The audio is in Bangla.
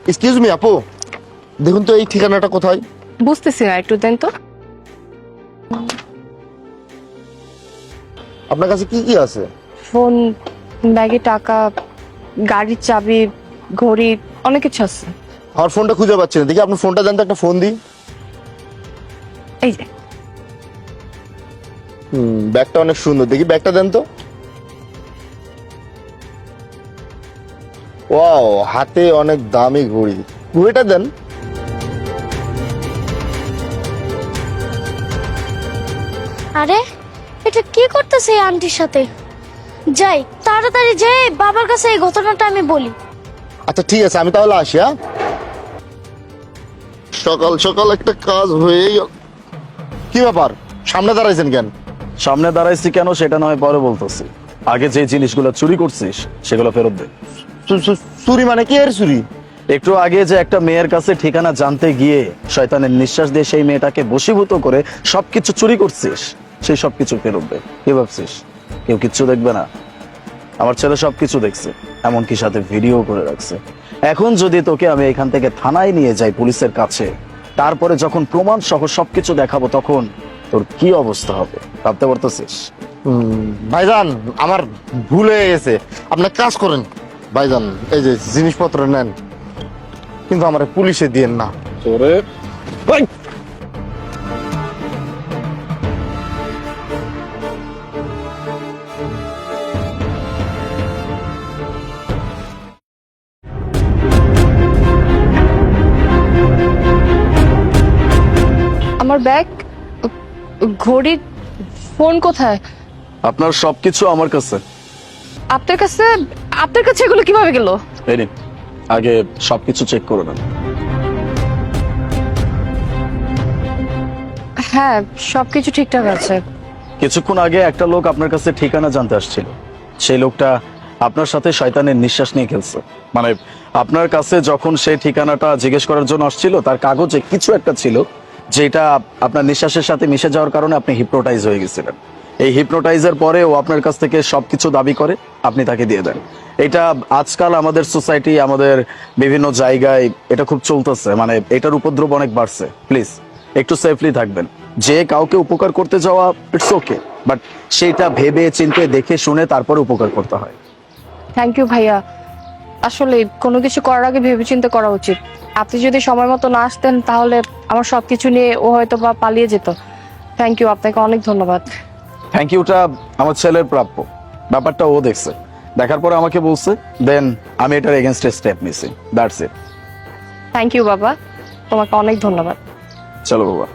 এক্সকিউজ মি আপু, দেখুন তো এই ঠিকানাটা কোথায়? বুঝতেছি না, একটু দেন তো। আপনার কাছে কি কি আছে? ফোন, ব্যাগে টাকা, গাড়ির চাবি, ঘড়ি, অনেক কিছু আছে। আমার ফোনটা খুঁজে পাচ্ছি না, দেখি আপনার ফোনটা দেন তো, একটা ফোন দিই। এই যে। ব্যাগটা অনেক সুন্দর, দেখি ব্যাগটা দেন তো। ওয়াও, হাতে অনেক দামি ঘড়ি, ঘড়িটা দেন। আরে এটা কি করতেছে এই আন্টির সাথে? যাই তাড়াতাড়ি যাই বাবার কাছে এই ঘটনাটা আমি বলি। আচ্ছা ঠিক আছে, আমি তাহলে আসি। হ্যাঁ, সকাল সকাল একটা কাজ হয়ে গেল। কি ব্যাপার, সামনে দাঁড়াইছেন কেন? সামনে দাঁড়াইছি কেন সেটা নয় পরে বলতেছি, আগে যে জিনিসগুলো চুরি করছিস সেগুলো ফেরত দে। চুরি মানে কি এর চুরি? একটু আগে যে একটা মেয়ের কাছে ঠিকানা জানতে গিয়ে শয়তানের নিঃশ্বাস দিয়ে সেই মেয়েটাকে বশীভূত করে সবকিছু চুরি করছিস, সেই সবকিছু ফেরত দে। কি ভাবছিস কেউ কিচ্ছু দেখবে না? আমার ছেলে সবকিছু দেখছে, এমনকি সাথে ভিডিও করে রাখছে। এখন যদি তোকে আমি এখান থেকে থানায় নিয়ে যাই পুলিশের কাছে, তারপরে যখন প্রমাণ সহ সবকিছু দেখাবো তখন তোর কি অবস্থা হবে ভাবতে পারতেছিস? ভাইজান, আমার ভুল হয়ে গেছে। আপনার কাজ করেন ভাইজান, এই যে জিনিসপত্র নেন, কিন্তু আমার পুলিশে দিয়েন না। তোরে আমার ব্যাগ, ঘড়ি, ফোন কোথায়? আপনার সবকিছু আমার কাছে। আপনার কাছে? আপনার কাছে এগুলো কিভাবে গেল? এই নিন, আগে সবকিছু চেক করে নেন। হ্যাঁ, সবকিছু ঠিকঠাক আছে। কিছুক্ষণ আগে একটা লোক আপনার কাছে ঠিকানা জানতে আসছিল, সেই লোকটা আপনার সাথে শয়তানের নিঃশ্বাস নিয়ে খেলছে। মানে আপনার কাছে যখন সেই ঠিকানাটা জিজ্ঞেস করার জন্য আসছিল, তার কাগজে কিছু একটা ছিল যেটা আপনার নিঃশ্বাসের সাথে মিশে যাওয়ার কারণে আপনি হিপনোটাইজ হয়ে গেছিলেন। এই হিপনোটাইজের পরে ও আপনার কাছ থেকে সবকিছু দাবি করে, আপনি তাকে দিয়ে দেন। এটা আজকাল আমাদের সোসাইটি, আমাদের বিভিন্ন জায়গায় এটা খুব চলতেছে। মানে এটার উপদ্রব অনেক বাড়ছে। প্লিজ একটু সেফলি থাকবেন। যে কাউকে উপকার করতে যাওয়া ইটস ওকে, বাট সেটা ভেবে চিন্তে দেখে শুনে তারপরে উপকার করতে হয়। থ্যাংক ইউ ভাইয়া। আসলে কোনো কিছু করার আগে ভেবেচিন্তে করা উচিত। আপনি যদি সময় মতো না আসতেন তাহলে আমার সবকিছু নিয়ে ও হয়তো বা পালিয়ে যেত। থ্যাংক ইউ, আপনাকে অনেক ধন্যবাদ। থ্যাংক ইউটা আমার ছেলের প্রাপ্য। ব্যাপারটা ও দেখছে, দেখার পরে আমাকে বলছে, দেন আমি এটার এগেনস্টে স্টেপ নিছি। That's it. থ্যাংক ইউ বাবা, তোমাকে অনেক ধন্যবাদ। চলো বাবা।